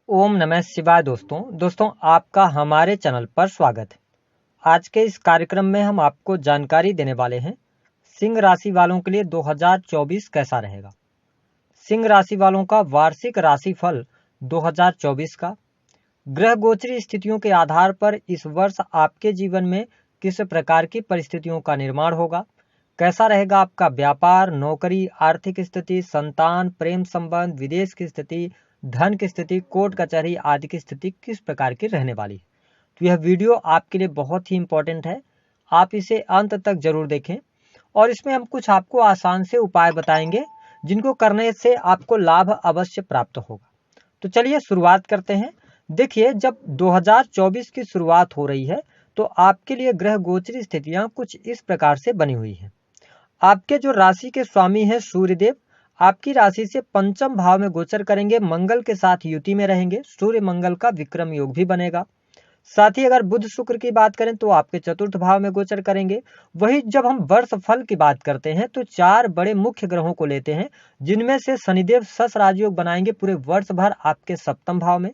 ओम नमः शिवाय। दोस्तों आपका हमारे चैनल पर स्वागत है। आज के इस कार्यक्रम में हम आपको जानकारी देने वाले हैं सिंह राशि वालों के लिए 2024 कैसा रहेगा। सिंह राशि वालों का वार्षिक राशिफल 2024 का ग्रह गोचरी स्थितियों के आधार पर इस वर्ष आपके जीवन में किस प्रकार की परिस्थितियों का निर्माण होगा, कैसा रहेगा आपका व्यापार, नौकरी, आर्थिक स्थिति, संतान, प्रेम संबंध, विदेश की स्थिति, धन की स्थिति, कोर्ट कचहरी आदि की स्थिति किस प्रकार की रहने वाली है। तो यह वीडियो आपके लिए बहुत ही इंपॉर्टेंट है, आप इसे अंत तक जरूर देखें और इसमें हम कुछ आपको आसान से उपाय बताएंगे जिनको करने से आपको लाभ अवश्य प्राप्त होगा। तो चलिए शुरुआत करते हैं। देखिए, जब 2024 की शुरुआत हो रही है तो आपके लिए ग्रह गोचरी स्थितियां कुछ इस प्रकार से बनी हुई हैं। आपके जो राशि के स्वामी हैं सूर्यदेव आपकी राशि से पंचम भाव में गोचर करेंगे, मंगल के साथ युति में रहेंगे। सूर्य मंगल का विक्रम योग भी बनेगा। साथ ही अगर बुध शुक्र की बात करें तो आपके चतुर्थ भाव में गोचर करेंगे। वही जब हम वर्ष फल की बात करते हैं तो चार बड़े मुख्य ग्रहों को लेते हैं, जिनमें से शनिदेव सस राजयोग बनाएंगे पूरे वर्ष भर आपके सप्तम भाव में।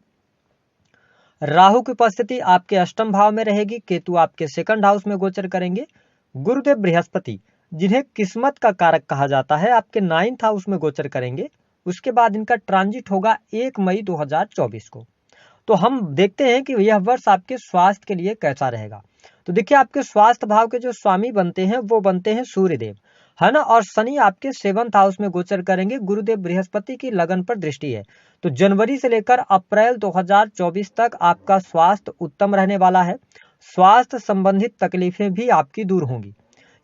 राहु की उपस्थिति आपके अष्टम भाव में रहेगी। केतु आपके सेकंड हाउस में गोचर करेंगे। गुरुदेव बृहस्पति जिन्हें किस्मत का कारक कहा जाता है आपके 9th हाउस में गोचर करेंगे। उसके बाद इनका ट्रांजिट होगा 1 मई 2024 को। तो हम देखते हैं कि यह वर्ष आपके स्वास्थ्य के लिए कैसा रहेगा। तो देखिए, आपके स्वास्थ्य भाव के जो स्वामी बनते हैं वो बनते हैं सूर्यदेव, है ना। और शनि आपके 7th हाउस में गोचर करेंगे। गुरुदेव बृहस्पति की लगन पर दृष्टि है। तो जनवरी से लेकर अप्रैल 2024 तक आपका स्वास्थ्य उत्तम रहने वाला है। स्वास्थ्य संबंधित तकलीफें भी आपकी दूर होंगी।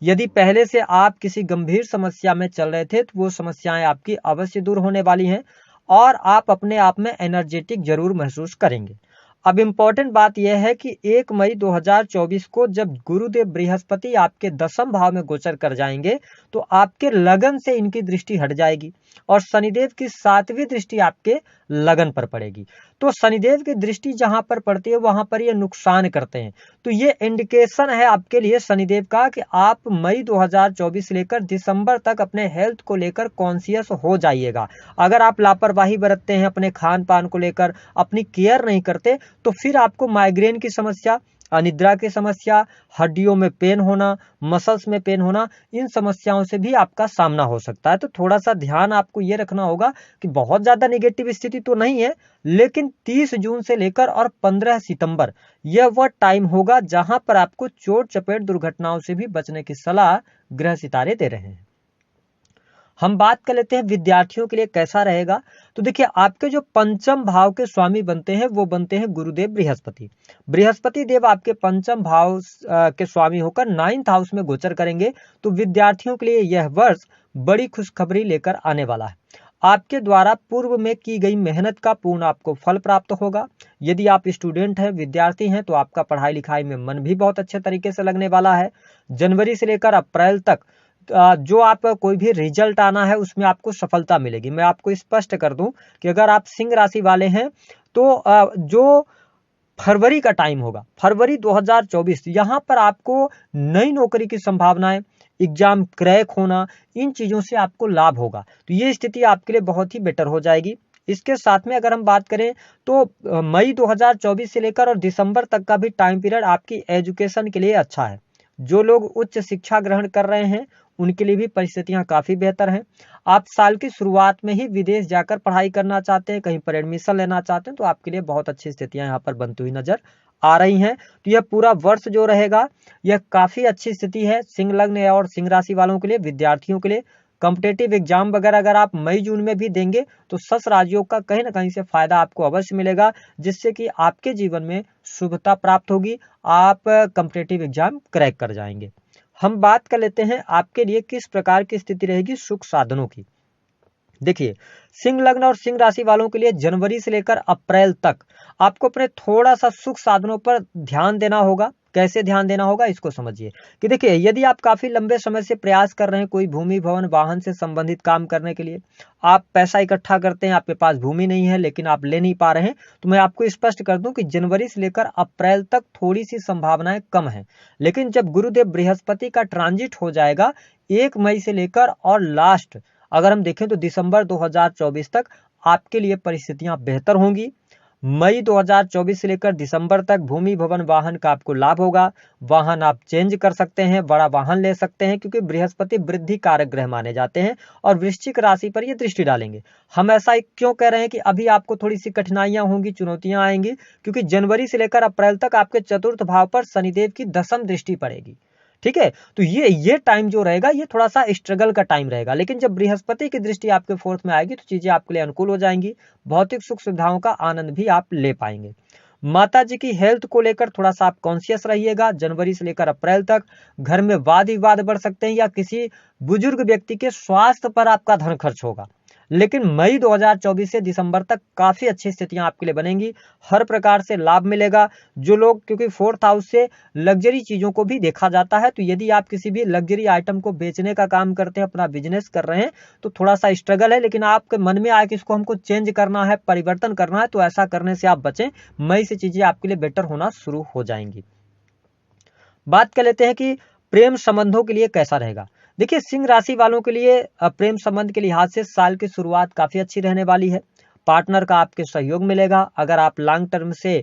यदि पहले से आप किसी गंभीर समस्या में चल रहे थे तो वो समस्याएं आपकी अवश्य दूर होने वाली हैं और आप अपने आप में एनर्जेटिक जरूर महसूस करेंगे। अब इम्पोर्टेंट बात यह है कि 1 मई 2024 को जब गुरुदेव बृहस्पति आपके 10th भाव में गोचर कर जाएंगे तो आपके लगन से इनकी दृष्टि हट जाएगी और शनिदेव की 7वीं दृष्टि आपके लगन पर पड़ेगी। तो शनिदेव की दृष्टि जहां पर पड़ती है वहां पर ये नुकसान करते हैं। तो ये इंडिकेशन है आपके लिए शनिदेव का कि आप मई 2024 से लेकर दिसंबर तक अपने हेल्थ को लेकर कॉन्शियस हो जाइएगा। अगर आप लापरवाही बरतते हैं अपने खान पान को लेकर, अपनी केयर नहीं करते, तो फिर आपको माइग्रेन की समस्या, अनिद्रा की समस्या, हड्डियों में पेन होना, मसल्स में पेन होना, इन समस्याओं से भी आपका सामना हो सकता है। तो थोड़ा सा ध्यान आपको ये रखना होगा कि बहुत ज्यादा नेगेटिव स्थिति तो नहीं है, लेकिन 30 जून से लेकर और 15 सितंबर यह वह टाइम होगा जहां पर आपको चोट चपेट दुर्घटनाओं से भी बचने की सलाह ग्रह सितारे दे रहे हैं। हम बात कर लेते हैं विद्यार्थियों के लिए कैसा रहेगा। तो देखिए, आपके जो पंचम भाव के स्वामी बनते हैं वो बनते हैं गुरुदेव बृहस्पति। बृहस्पति देव आपके पंचम भाव के स्वामी होकर 9th हाउस में गोचर करेंगे। तो विद्यार्थियों के लिए यह वर्ष बड़ी खुशखबरी लेकर आने वाला है। आपके द्वारा पूर्व में की गई मेहनत का पूर्ण आपको फल प्राप्त होगा। यदि आप स्टूडेंट हैं, विद्यार्थी हैं, तो आपका पढ़ाई लिखाई में मन भी बहुत अच्छे तरीके से लगने वाला है। जनवरी से लेकर अप्रैल तक जो आप कोई भी रिजल्ट आना है उसमें आपको सफलता मिलेगी। मैं आपको स्पष्ट कर दूं कि अगर आप सिंह राशि वाले हैं तो जो फरवरी का टाइम होगा, फरवरी 2024, यहां पर आपको नई नौकरी की संभावनाएं, एग्जाम क्रैक होना, इन चीजों से आपको लाभ होगा। तो ये स्थिति आपके लिए बहुत ही बेटर हो जाएगी। इसके साथ में अगर हम बात करें तो मई 2024 से लेकर और दिसंबर तक का भी टाइम पीरियड आपकी एजुकेशन के लिए अच्छा है। जो लोग उच्च शिक्षा ग्रहण कर रहे हैं उनके लिए भी परिस्थितियां काफी बेहतर हैं। आप साल की शुरुआत में ही विदेश जाकर पढ़ाई करना चाहते हैं, कहीं पर एडमिशन लेना चाहते हैं, तो आपके लिए बहुत अच्छी स्थितियां यहाँ पर बनती हुई नजर आ रही हैं। तो यह पूरा वर्ष जो रहेगा यह काफी अच्छी स्थिति है सिंह लग्न और सिंह राशि वालों के लिए, विद्यार्थियों के लिए। कॉम्पिटेटिव एग्जाम वगैरह अगर आप मई जून में भी देंगे तो सस राजयोग का कहीं ना कहीं से फायदा आपको अवश्य मिलेगा, जिससे कि आपके जीवन में शुभता प्राप्त होगी। आप कॉम्पिटेटिव एग्जाम क्रैक कर जाएंगे। हम बात कर लेते हैं आपके लिए किस प्रकार की स्थिति रहेगी सुख साधनों की। देखिए, सिंह लग्न और सिंह राशि वालों के लिए जनवरी से लेकर अप्रैल तक आपको अपने थोड़ा सा सुख साधनों पर ध्यान देना होगा। कैसे ध्यान देना होगा इसको समझिए कि देखिए, यदि आप काफी लंबे समय से प्रयास कर रहे हैं कोई भूमि भवन वाहन से संबंधित काम करने के लिए, आप पैसा इकट्ठा करते हैं, आपके पास भूमि नहीं है लेकिन आप ले नहीं पा रहे हैं, तो मैं आपको स्पष्ट कर दूं कि जनवरी से लेकर अप्रैल तक थोड़ी सी संभावनाएं कम है। लेकिन जब गुरुदेव बृहस्पति का ट्रांजिट हो जाएगा 1 मई से लेकर और लास्ट अगर हम देखें तो दिसंबर 2024 तक आपके लिए परिस्थितियां बेहतर होंगी। मई 2024 से लेकर दिसंबर तक भूमि भवन वाहन का आपको लाभ होगा। वाहन आप चेंज कर सकते हैं, बड़ा वाहन ले सकते हैं, क्योंकि बृहस्पति वृद्धि कारक ग्रह माने जाते हैं और वृश्चिक राशि पर ये दृष्टि डालेंगे। हम ऐसा क्यों कह रहे हैं कि अभी आपको थोड़ी सी कठिनाइयां होंगी, चुनौतियां आएंगी, क्योंकि जनवरी से लेकर अप्रैल तक आपके चतुर्थ भाव पर शनिदेव की दशम दृष्टि पड़ेगी। ठीक है, तो ये टाइम जो रहेगा ये थोड़ा सा स्ट्रगल का टाइम रहेगा, लेकिन जब बृहस्पति की दृष्टि आपके फोर्थ में आएगी तो चीजें आपके लिए अनुकूल हो जाएंगी। भौतिक सुख सुविधाओं का आनंद भी आप ले पाएंगे। माता जी की हेल्थ को लेकर थोड़ा सा आप कॉन्शियस रहिएगा। जनवरी से लेकर अप्रैल तक घर में वाद विवाद बढ़ सकते हैं या किसी बुजुर्ग व्यक्ति के स्वास्थ्य पर आपका धन खर्च होगा। लेकिन मई 2024 से दिसंबर तक काफी अच्छी स्थितियां आपके लिए बनेंगी, हर प्रकार से लाभ मिलेगा। जो लोग, क्योंकि फोर्थ हाउस से लग्जरी चीजों को भी देखा जाता है, तो यदि आप किसी भी लग्जरी आइटम को बेचने का काम करते हैं, अपना बिजनेस कर रहे हैं, तो थोड़ा सा स्ट्रगल है, लेकिन आपके मन में आए कि इसको हमको चेंज करना है, परिवर्तन करना है, तो ऐसा करने से आप बचें। मई से चीजें आपके लिए बेटर होना शुरू हो जाएंगी। बात कर लेते हैं कि प्रेम संबंधों के लिए कैसा रहेगा। देखिए, सिंह राशि वालों के लिए प्रेम संबंध के लिहाज से साल की शुरुआत काफी अच्छी रहने वाली है। पार्टनर का आपके सहयोग मिलेगा। अगर आप लॉन्ग टर्म से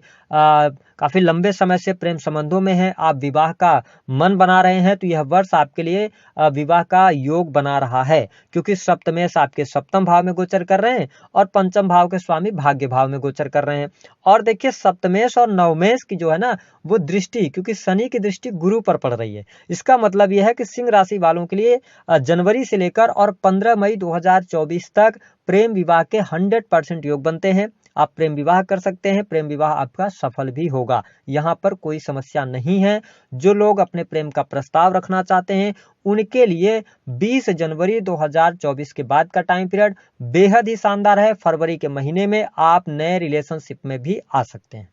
काफी लंबे समय से प्रेम संबंधों में हैं, आप विवाह का मन बना रहे हैं, तो यह वर्ष आपके लिए विवाह का योग बना रहा है, क्योंकि सप्तमेश आपके सप्तम भाव में गोचर कर रहे हैं और पंचम भाव के स्वामी भाग्य भाव में गोचर कर रहे हैं। और देखिए, सप्तमेश और नवमेश की जो है ना वो दृष्टि, क्योंकि शनि की दृष्टि गुरु पर पड़ रही है, इसका मतलब यह है कि सिंह राशि वालों के लिए जनवरी से लेकर और 15 मई 2024 तक प्रेम विवाह के 100% योग बनते हैं। आप प्रेम विवाह कर सकते हैं, प्रेम विवाह आपका सफल भी होगा, यहाँ पर कोई समस्या नहीं है। जो लोग अपने प्रेम का प्रस्ताव रखना चाहते हैं उनके लिए 20 जनवरी 2024 के बाद का टाइम पीरियड बेहद ही शानदार है। फरवरी के महीने में आप नए रिलेशनशिप में भी आ सकते हैं,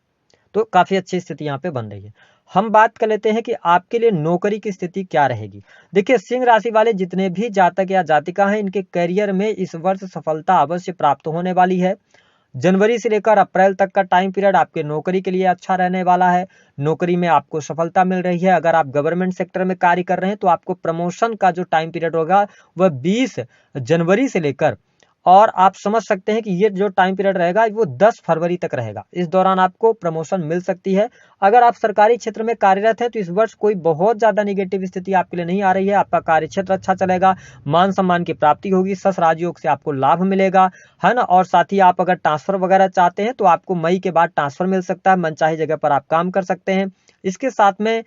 तो काफी अच्छी स्थिति यहाँ पे बन रही है। हम बात कर लेते हैं कि आपके लिए नौकरी की स्थिति क्या रहेगी। देखिए, सिंह राशि वाले जितने भी जातक या जातिका हैं, इनके करियर में इस वर्ष सफलता अवश्य प्राप्त होने वाली है। जनवरी से लेकर अप्रैल तक का टाइम पीरियड आपके नौकरी के लिए अच्छा रहने वाला है। नौकरी में आपको सफलता मिल रही है। अगर आप गवर्नमेंट सेक्टर में कार्य कर रहे हैं तो आपको प्रमोशन का जो टाइम पीरियड होगा वह 20 जनवरी से लेकर, और आप समझ सकते हैं कि ये जो टाइम पीरियड रहेगा वो 10 फरवरी तक रहेगा। इस दौरान आपको प्रमोशन मिल सकती है। अगर आप सरकारी क्षेत्र में कार्यरत हैं तो इस वर्ष कोई बहुत ज्यादा निगेटिव स्थिति आपके लिए नहीं आ रही है। आपका कार्य क्षेत्र अच्छा चलेगा, मान सम्मान की प्राप्ति होगी, सस राजयोग से आपको लाभ मिलेगा, है ना। और साथ ही आप अगर ट्रांसफर वगैरह चाहते हैं तो आपको मई के बाद ट्रांसफर मिल सकता है, मनचाही जगह पर आप काम कर सकते हैं। इसके साथ में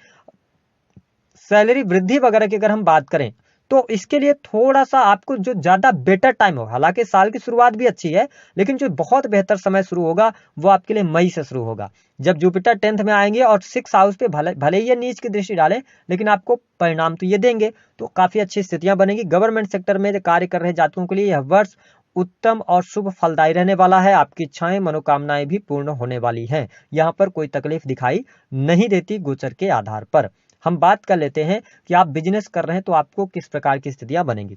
सैलरी वृद्धि वगैरह की अगर हम बात करें तो इसके लिए थोड़ा सा आपको जो ज्यादा बेटर टाइम हो, हालांकि साल की शुरुआत भी अच्छी है, लेकिन जो बहुत बेहतर समय शुरू होगा वो आपके लिए मई से शुरू होगा, जब जुपिटर 10th में आएंगे और 6 हाउस पे भले ही ये नीच की दृष्टि डालें, लेकिन आपको परिणाम तो ये देंगे, तो काफी अच्छी स्थितियां बनेगी। गवर्नमेंट सेक्टर में कार्य कर रहे जातकों के लिए यह वर्ष उत्तम और शुभ फलदायी रहने वाला है। आपकी इच्छाएं मनोकामनाएं भी पूर्ण होने वाली हैं। यहाँ पर कोई तकलीफ दिखाई नहीं देती गोचर के आधार पर। हम बात कर लेते हैं कि आप बिजनेस कर रहे हैं तो आपको किस प्रकार की स्थितियां बनेंगी।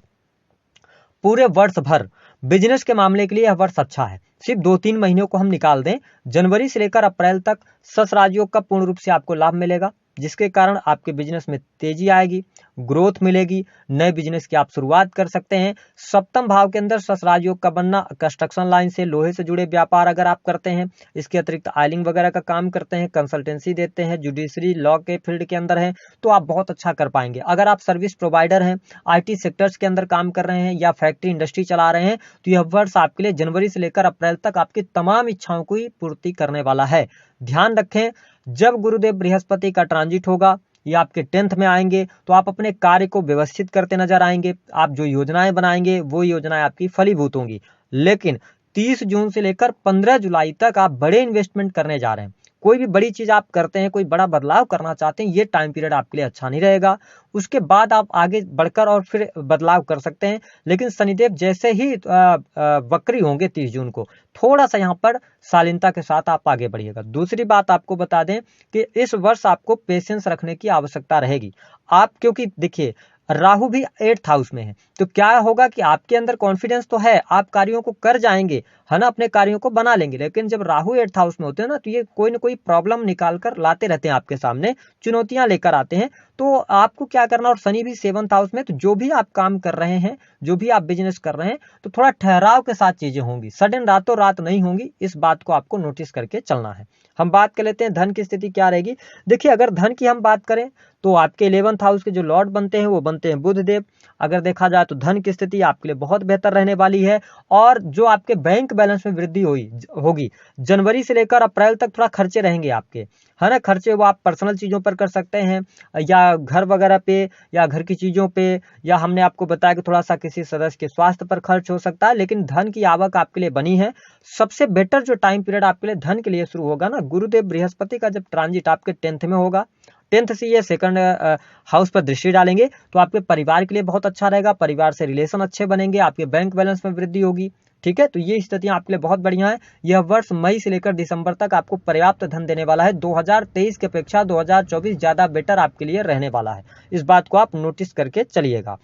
पूरे वर्ष भर बिजनेस के मामले के लिए यह वर्ष अच्छा है। सिर्फ 2-3 महीनों को हम निकाल दें, जनवरी से लेकर अप्रैल तक सस राजयोग का पूर्ण रूप से आपको लाभ मिलेगा, जिसके कारण आपके बिजनेस में तेजी आएगी, ग्रोथ मिलेगी, नए बिजनेस की आप शुरुआत कर सकते हैं। सप्तम भाव के अंदर सस राजयोग का बनना, कंस्ट्रक्शन लाइन से लोहे से जुड़े व्यापार अगर आप करते हैं, इसके अतिरिक्त आयलिंग वगैरह का काम करते हैं, कंसल्टेंसी देते हैं, जुडिशरी लॉ के फील्ड के अंदर हैं, तो आप बहुत अच्छा कर पाएंगे। अगर आप सर्विस प्रोवाइडर हैं, IT सेक्टर्स के अंदर काम कर रहे हैं या फैक्ट्री इंडस्ट्री चला रहे हैं, तो यह वर्ष आपके लिए जनवरी से लेकर अप्रैल तक आपकी तमाम इच्छाओं की पूर्ति करने वाला है। ध्यान रखें, जब गुरुदेव बृहस्पति का ट्रांजिट होगा, ये आपके 10th में आएंगे, तो आप अपने कार्य को व्यवस्थित करते नजर आएंगे। आप जो योजनाएं बनाएंगे वो योजनाएं आपकी फलीभूत होंगी। लेकिन 30 जून से लेकर 15 जुलाई तक आप बड़े इन्वेस्टमेंट करने जा रहे हैं, कोई भी बड़ी चीज आप करते हैं, कोई बड़ा बदलाव करना चाहते हैं, ये टाइम पीरियड आपके लिए अच्छा नहीं रहेगा। उसके बाद आप आगे बढ़कर और फिर बदलाव कर सकते हैं, लेकिन शनिदेव जैसे ही वक्री होंगे 30 जून को, थोड़ा सा यहाँ पर शालीनता के साथ आप आगे बढ़िएगा। दूसरी बात आपको बता दें कि इस वर्ष आपको पेशेंस रखने की आवश्यकता रहेगी। आप, क्योंकि देखिए राहु भी 8th हाउस में है। तो क्या होगा कि आपके अंदर कॉन्फिडेंस तो है, आप कार्यों को कर जाएंगे, है ना, अपने कार्यों को बना लेंगे, लेकिन जब राहु 8th हाउस में होते हैं ना, तो ये कोई ना कोई प्रॉब्लम निकाल कर लाते रहते हैं आपके सामने, चुनौतियां लेकर आते हैं। तो आपको क्या करना, और शनि भी 7th हाउस में, तो जो भी आप काम कर रहे हैं, जो भी आप बिजनेस कर रहे हैं, तो थोड़ा ठहराव के साथ चीजें होंगी, सडन रातों रात नहीं होंगी, इस बात को आपको नोटिस करके चलना है। हम बात कर लेते हैं धन की स्थिति क्या रहेगी। देखिए, अगर धन की हम बात करें तो आपके 11th हाउस के जो लॉर्ड बनते हैं वो बनते हैं बुध देव। अगर देखा जाए तो धन की स्थिति आपके लिए बहुत बेहतर रहने वाली है, और जो आपके बैंक बैलेंस में वृद्धि होगी जनवरी से लेकर अप्रैल तक, थोड़ा खर्चे रहेंगे आपके, है ना, खर्चे वो आप पर्सनल चीजों पर कर सकते हैं, या घर वगैरह पे, या घर की चीजों पे, या हमने आपको बताया कि थोड़ा सा किसी सदस्य के स्वास्थ्य पर खर्च हो सकता है, लेकिन धन की आवक आपके लिए बनी है। सबसे बेटर जो टाइम पीरियड आपके लिए धन के लिए शुरू होगा ना, गुरुदेव बृहस्पति का जब ट्रांजिट आपके 10th में होगा, 10th से ये 2nd हाउस पर दृष्टि डालेंगे, तो आपके परिवार के लिए बहुत अच्छा रहेगा, परिवार से रिलेशन अच्छे बनेंगे, आपके बैंक बैलेंस में वृद्धि होगी। ठीक है, तो ये स्थितियां आपके लिए बहुत बढ़िया है। यह वर्ष मई से लेकर दिसंबर तक आपको पर्याप्त धन देने वाला है। 2023 की अपेक्षा 2024 ज्यादा बेटर आपके लिए रहने वाला है, इस बात को आप नोटिस करके चलिएगा।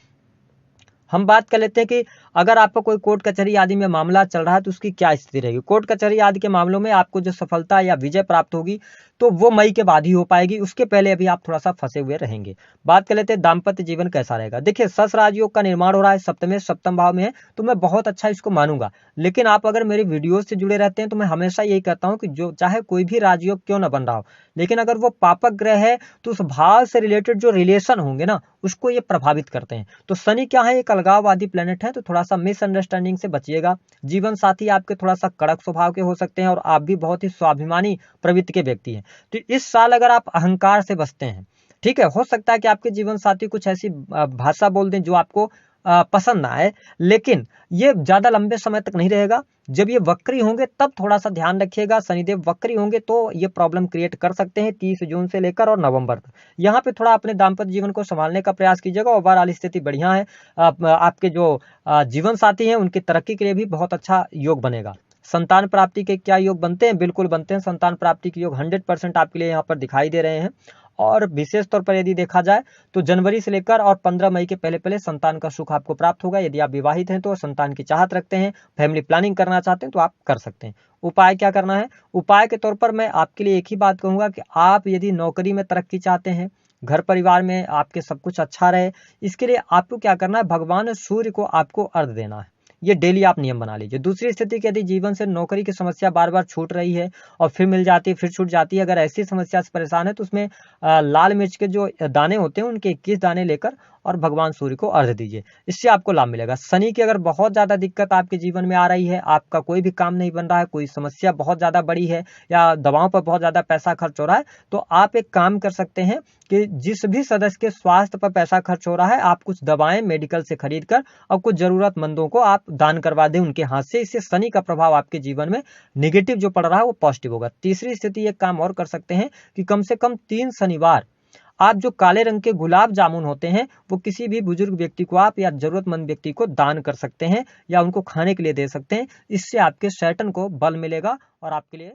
हम बात कर लेते हैं कि अगर आपका कोई कोर्ट कचहरी आदि में मामला चल रहा है तो उसकी क्या स्थिति रहेगी। कोर्ट कचहरी आदि के मामलों में आपको जो सफलता या विजय प्राप्त होगी तो वो मई के बाद ही हो पाएगी, उसके पहले अभी आप थोड़ा सा फंसे हुए रहेंगे। बात कर लेते हैं दाम्पत्य जीवन कैसा रहेगा। देखिए, सस राजयोग का निर्माण हो रहा है, सप्तम भाव में है, तो मैं बहुत अच्छा इसको मानूंगा। लेकिन आप अगर मेरी वीडियो से जुड़े रहते हैं तो मैं हमेशा यही कहता हूं कि जो चाहे कोई भी राजयोग क्यों ना बन रहा हो, लेकिन अगर वो पापक ग्रह है तो उस भाव से रिलेटेड जो रिलेशन होंगे ना, उसको ये प्रभावित करते हैं। तो शनि क्या है, एक अलगाववादी प्लेनेट है, तो थोड़ा सा मिसअंडरस्टैंडिंग से बचिएगा। जीवन साथी आपके थोड़ा सा कड़क स्वभाव के हो सकते हैं, और आप भी बहुत ही स्वाभिमानी प्रवृत्ति के व्यक्ति हैं। तो इस साल अगर आप अहंकार से बचते हैं, ठीक है, हो सकता है कि आपके जीवन साथी कुछ ऐसी भाषा बोल दें जो आपको पसंद ना आए, लेकिन ये ज्यादा लंबे समय तक नहीं रहेगा। जब ये वक्री होंगे तब थोड़ा सा ध्यान रखिएगा, शनिदेव वक्री होंगे तो ये प्रॉब्लम क्रिएट कर सकते हैं 30 जून से लेकर और नवंबर तक। यहाँ पे थोड़ा अपने दाम्पत्य जीवन को संभालने का प्रयास कीजिएगा। ओवरऑल स्थिति बढ़िया है। आपके जो जीवन साथी हैं उनकी तरक्की के लिए भी बहुत अच्छा योग बनेगा। संतान प्राप्ति के क्या योग बनते हैं, बिल्कुल बनते हैं। संतान प्राप्ति के योग 100% आपके लिए यहाँ पर दिखाई दे रहे हैं। और विशेष तौर पर यदि देखा जाए तो जनवरी से लेकर और 15 मई के पहले पहले संतान का सुख आपको प्राप्त होगा। यदि आप विवाहित हैं तो संतान की चाहत रखते हैं, फैमिली प्लानिंग करना चाहते हैं तो आप कर सकते हैं। उपाय क्या करना है, उपाय के तौर पर मैं आपके लिए एक ही बात कहूंगा कि आप यदि नौकरी में तरक्की चाहते हैं, घर परिवार में आपके सब कुछ अच्छा रहे, इसके लिए आपको क्या करना है, भगवान सूर्य को आपको अर्घ देना है। ये डेली आप नियम बना लीजिए। दूसरी स्थिति कि यदि जीवन से नौकरी की समस्या बार बार छूट रही है और फिर मिल जाती है, फिर छूट जाती है, अगर ऐसी समस्या से परेशान है तो उसमें लाल मिर्च के जो दाने होते हैं उनके 21 दाने लेकर और भगवान सूर्य को अर्घ दीजिए, इससे आपको लाभ मिलेगा। शनि की अगर बहुत ज्यादा दिक्कत आपके जीवन में आ रही है, आपका कोई भी काम नहीं बन रहा है, कोई समस्या बहुत ज्यादा बड़ी है, या दवाओं पर बहुत ज्यादा पैसा खर्च हो रहा है, तो आप एक काम कर सकते हैं कि जिस भी सदस्य के स्वास्थ्य पर पैसा खर्च हो रहा है, आप कुछ दवाएं मेडिकल से खरीद कर और कुछ जरूरतमंदों को आप दान करवा दें उनके हाथ से। इससे शनि का प्रभाव आपके जीवन में निगेटिव जो पड़ रहा है वो पॉजिटिव होगा। तीसरी स्थिति एक काम और कर सकते हैं कि कम से कम 3 शनिवार आप जो काले रंग के गुलाब जामुन होते हैं वो किसी भी बुजुर्ग व्यक्ति को आप या जरूरतमंद व्यक्ति को दान कर सकते हैं, या उनको खाने के लिए दे सकते हैं। इससे आपके शैतान को बल मिलेगा और आपके लिए